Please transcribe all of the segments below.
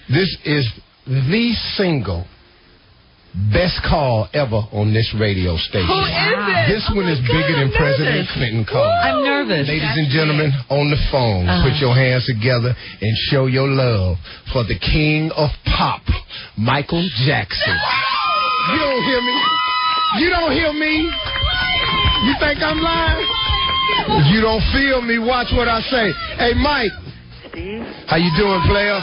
This is the single best call ever on this radio station. Who is it? This one is bigger than President Clinton called. I'm nervous. Ladies and gentlemen, on the phone, put your hands together and show your love for the king of pop, Michael Jackson. You don't hear me? You don't hear me? You think I'm lying? You don't feel me? Watch what I say. Hey, Mike. Steve? How you doing, player?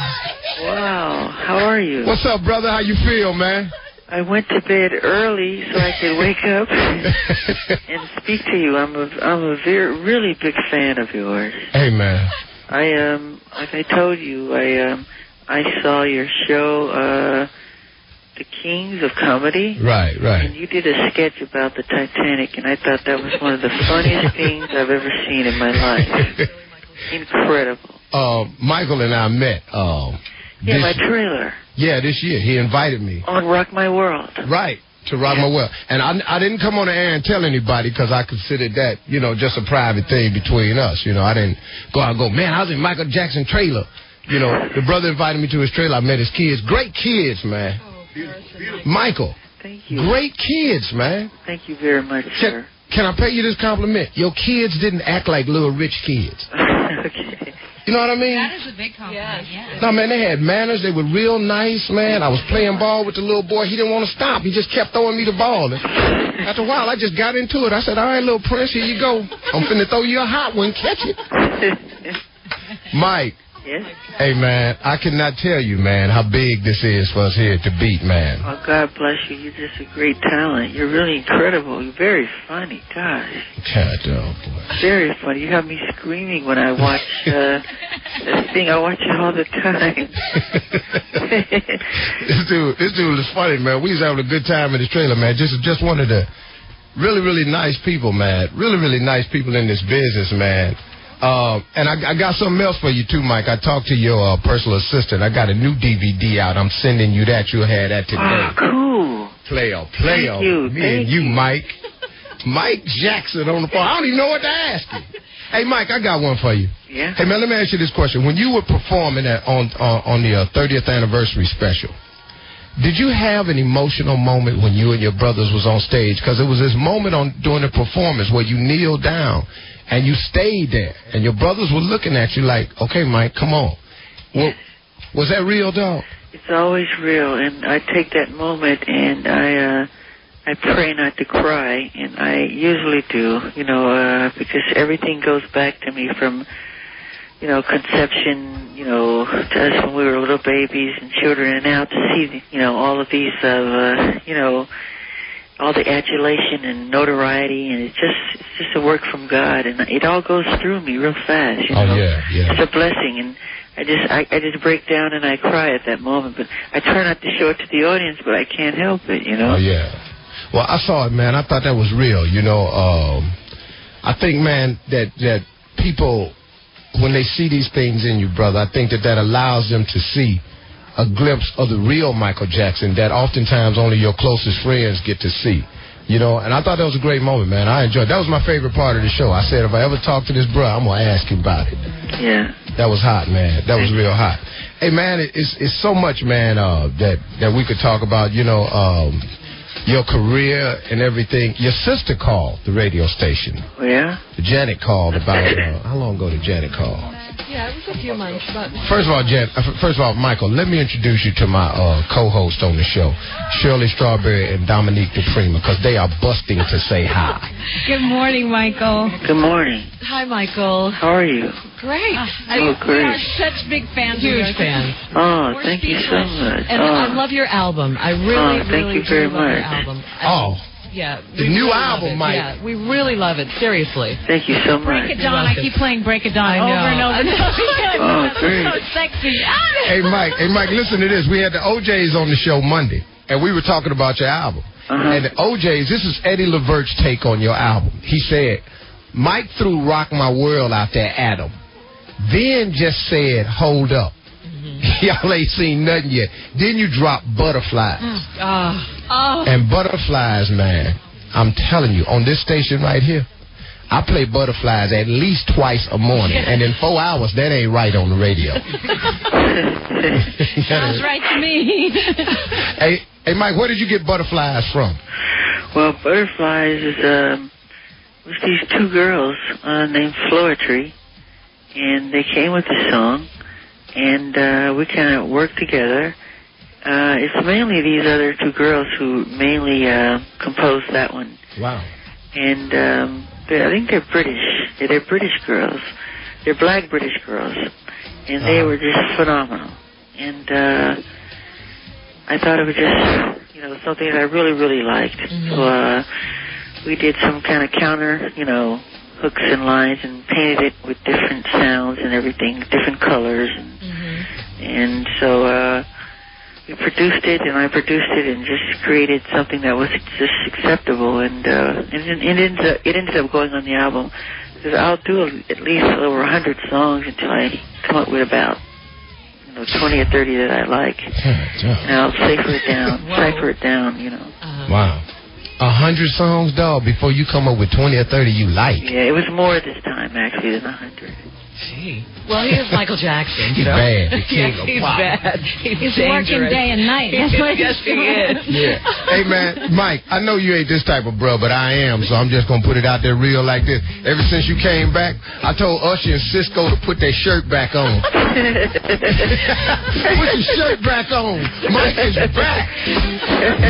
Wow. How are you? What's up, brother? How you feel, man? I went to bed early so I could wake up and speak to you. I'm a really big fan of yours. Hey, man. Like I told you, I saw your show, The Kings of Comedy. Right. And you did a sketch about the Titanic, and I thought that was one of the funniest things I've ever seen in my life. Incredible. Michael and I met. My trailer. Yeah, this year. He invited me. On Rock My World. Right, to Rock My World. And I didn't come on the air and tell anybody because I considered that, just a private thing between us. I didn't go out and go, man, I was in Michael Jackson trailer. The brother invited me to his trailer. I met his kids. Great kids, man. Oh, beautiful. Michael. Thank you. Great kids, man. Thank you very much, sir. Can I pay you this compliment? Your kids didn't act like little rich kids. Okay. You know what I mean? That is a big compliment, No, man, they had manners. They were real nice, man. I was playing ball with the little boy. He didn't want to stop. He just kept throwing me the ball. And after a while, I just got into it. I said, all right, little Prince, here you go. I'm finna throw you a hot one. Catch it. Mike. Yes? Hey, man, I cannot tell you, man, how big this is for us here at The Beat, man. Oh, God bless you. You're just a great talent. You're really incredible. You're very funny. Gosh. God, oh, boy. Very funny. You have me screaming when I watch this thing. I watch it all the time. This dude is funny, man. We was having a good time in this trailer, man. Just one of the really, really nice people, man. Really, really nice people in this business, man. And I got something else for you, too, Mike. I talked to your personal assistant. I got a new DVD out. I'm sending you that. You'll have that today. Oh, cool. Player. Thank you. Me and you, Mike. Mike Jackson on the phone. I don't even know what to ask you. Hey, Mike, I got one for you. Yeah? Hey, man, let me ask you this question. When you were performing on the 30th anniversary special, did you have an emotional moment when you and your brothers was on stage? Because it was this moment during the performance where you kneeled down and you stayed there, and your brothers were looking at you like, okay, Mike, come on. Well, was that real, dog? It's always real, and I take that moment and I pray not to cry, and I usually do, because everything goes back to me from, conception, to us when we were little babies and children, and now to see, all of these, all the adulation and notoriety, and it's just a work from God, and it all goes through me real fast. Oh, yeah. It's a blessing, and I just break down and I cry at that moment, but I try not to show it to the audience, but I can't help it, Oh, yeah. Well, I saw it, man. I thought that was real, I think, man, that people, when they see these things in you, brother, I think that allows them to see a glimpse of the real Michael Jackson that oftentimes only your closest friends get to see. And I thought that was a great moment, man. I enjoyed it. That was my favorite part of the show. I said if I ever talk to this bro, I'm going to ask him about it. Yeah. That was hot, man. That was real hot. Hey, man, it's so much, man, that we could talk about, your career and everything. Your sister called the radio station. Oh, yeah? Janet called about, how long ago did Janet call? Yeah, it was a few months. First of all, Michael, let me introduce you to my co-host on the show, Shirley Strawberry and Dominique Dupree, because they are busting to say hi. Good morning, Michael. Good morning. Hi, Michael. How are you? Great. Great. We are such big fans. Huge fans. Oh, thank you so much. And I love your album. I really, thank you very much. Love your album. Yeah. The new album, Mike. Yeah, we really love it. Seriously. Thank you so much. Break It Dawn. I keep playing Break It Dawn over and over. Oh, great. So sexy. Hey, Mike, listen to this. We had the OJs on the show Monday, and we were talking about your album. And the OJs, this is Eddie LaVert's take on your album. He said, Mike threw Rock My World out there at him, then just said, hold up. Y'all ain't seen nothing yet. Then you drop Butterflies. And Butterflies, man, I'm telling you, on this station right here, I play Butterflies at least twice a morning, and in 4 hours, that ain't right on the radio. Sounds right to me. Hey, Mike, where did you get Butterflies from? Well, Butterflies was these two girls named Floetry, and they came with the song, and we kind of worked together. It's mainly these other two girls who mainly composed that one. Wow. And I think they're British. They're British girls. They're black British girls. And they were just phenomenal. And I thought it was just, something that I really, really liked. Mm-hmm. So we did some kind of counter, hooks and lines and painted it with different sounds and everything, different colors. And so we produced it, and I produced it, and just created something that was just acceptable, and it ended up going on the album. Because I'll do at least over 100 songs until I come up with about 20 or 30 that I like, and I'll cipher it down. Wow. 100 songs, dog, before you come up with 20 or 30 you like. Yeah, it was more this time actually than 100. Gee. Well, he is Michael Jackson. He's bad. The king of he's pop. bad. He's working day and night. Yes, he is. Yeah. Hey, man, Mike, I know you ain't this type of bro, but I am, so I'm just going to put it out there real like this. Ever since you came back, I told Usher and Cisco to put their shirt back on. Put your shirt back on. Mike is back.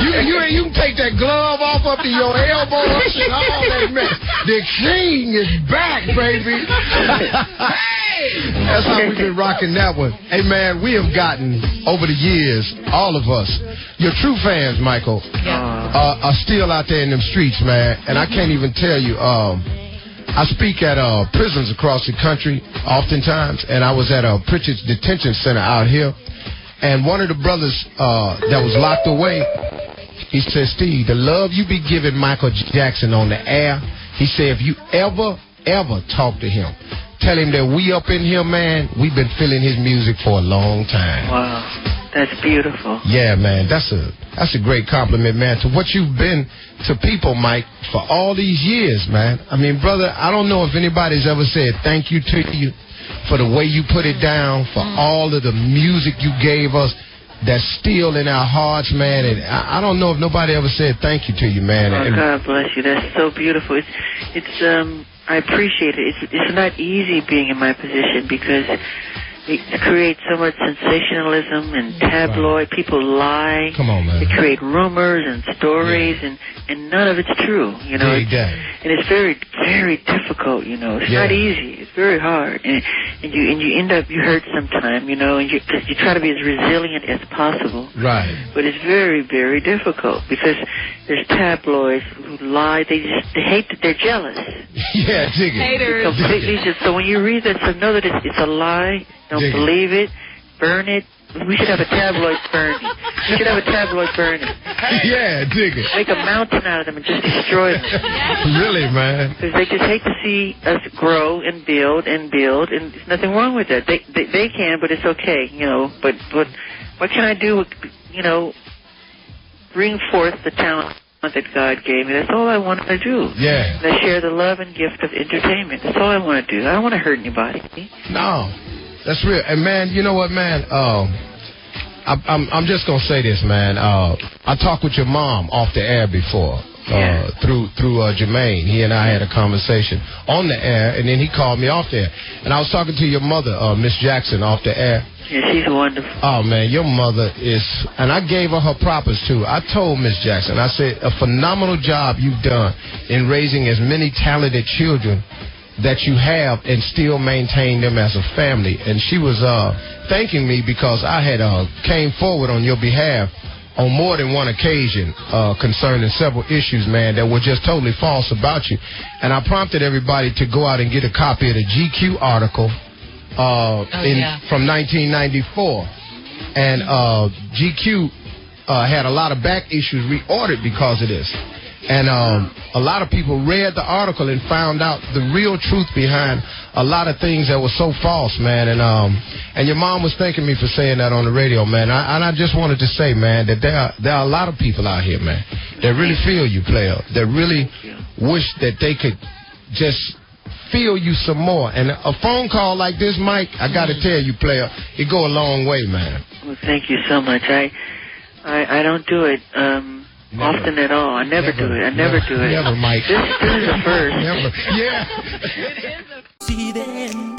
You can take that glove off up to your elbow, Usher, and all that mess. The king is back, baby. That's how we've been rocking that one. Hey, man, we have gotten, over the years, all of us, your true fans, Michael, are still out there in them streets, man. And I can't even tell you, I speak at prisons across the country oftentimes, and I was at a Pritchard's Detention Center out here, and one of the brothers that was locked away, he said, Steve, the love you be giving Michael Jackson on the air, he said, if you ever talk to him, tell him that we up in here, man, we've been feeling his music for a long time. Wow, that's beautiful. Yeah, man, that's a great compliment, man, to what you've been to people, Mike, for all these years, man. I mean, brother, I don't know if anybody's ever said thank you to you for the way you put it down, for all of the music you gave us that's still in our hearts, man, and I don't know if nobody ever said thank you to you, man. Oh, God bless you. That's so beautiful. It's I appreciate it. It's not easy being in my position because it creates so much sensationalism and tabloid. People lie. Come on, man. They create rumors and stories, and none of it's true. And it's very, very difficult. It's not easy. It's very hard, and you end up you hurt sometime. And you try to be as resilient as possible. Right. But it's very, very difficult because there's tabloids who lie. They hate that they're jealous. Yeah, dig it. Haters. Completely so when you read that, so know that it's a lie. Don't believe it. Burn it. We should have a tabloid burning. We should have a tabloid burning. Yeah, dig it. Make a mountain out of them and just destroy them. Really, man? Because they just hate to see us grow and build, and there's nothing wrong with that. They can, but it's okay, But what can I do? Bring forth the talent that God gave me. That's all I want to do. Yeah. And I share the love and gift of entertainment. That's all I want to do. I don't want to hurt anybody. No. That's real. And, man, you know what, man? I'm just going to say this, man. I talked with your mom off the air before through Jermaine. He and I had a conversation on the air, and then he called me off the air. And I was talking to your mother, Miss Jackson, off the air. Yeah, she's wonderful. Oh, man, your mother is, and I gave her propers, too. I told Miss Jackson, I said, a phenomenal job you've done in raising as many talented children that you have and still maintain them as a family. And she was thanking me because I had came forward on your behalf on more than one occasion concerning several issues, man, that were just totally false about you. And I prompted everybody to go out and get a copy of the GQ article from 1994. And GQ had a lot of back issues reordered because of this. And a lot of people read the article and found out the real truth behind a lot of things that were so false, man. And your mom was thanking me for saying that on the radio, man. And I just wanted to say, man, that there are a lot of people out here, man, that really feel you, player, that really wish that they could just feel you some more. And a phone call like this, Mike, I got to tell you, player, it go a long way, man. Well, thank you so much. I don't do it often at all. I never do it. I never do it. Never, Mike. This is a first. Never. Yeah. See them